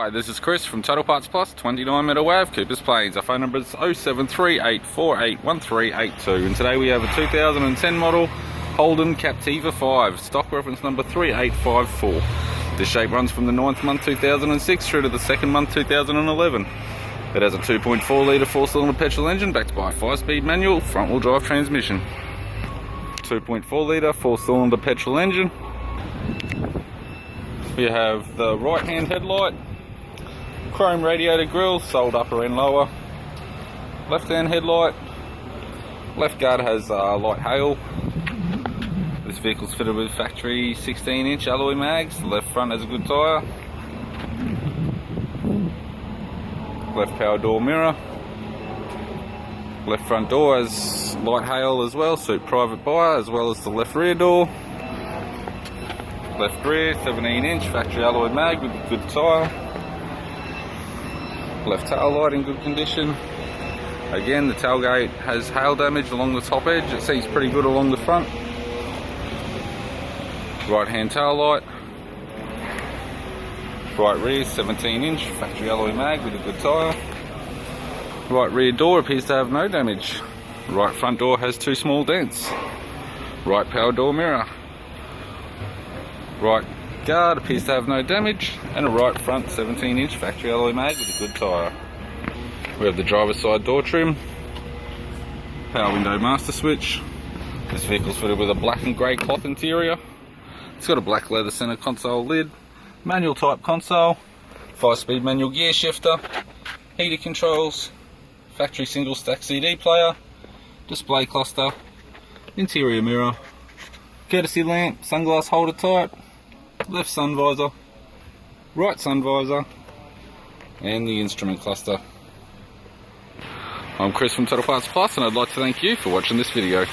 Hi, this is Chris from Total Parts Plus, 29 Meadow Ave, Coopers Plains. Our phone number is 0738481382, and today we have a 2010 model Holden Captiva 5, stock reference number 3854. This shape runs from the 9th month 2006 through to the 2nd month 2011. It has a 2.4 litre 4-cylinder petrol engine backed by a 5-speed manual front-wheel drive transmission. 2.4 litre 4-cylinder petrol engine. We have the right-hand headlight, chrome radiator grille, sold upper and lower. Left-hand headlight, left guard has light hail. This vehicle's fitted with factory 16-inch alloy mags. The left front has a good tyre. Left power door mirror. Left front door has light hail as well, suit private buyer, as well as the left rear door. Left rear, 17-inch factory alloy mag with a good tyre. Left tail light in good condition. Again, the tailgate has hail damage along the top edge. It seems pretty good along the front. Right hand tail light. Right rear, 17-inch factory alloy mag with a good tyre. Right rear door appears to have no damage. Right front door has 2 small dents. Right power door mirror. Right guard appears to have no damage, and a right front 17-inch factory alloy mag with a good tyre. We have the driver's side door trim, power window master switch. This vehicle's fitted with a black and grey cloth interior. It's got a black leather centre console lid, manual type console, 5-speed manual gear shifter, heater controls, factory single stack CD player, display cluster, interior mirror, courtesy lamp, sunglass holder type, left sun visor, right sun visor, and the instrument cluster. I'm Chris from Total Parts Plus, and I'd like to thank you for watching this video.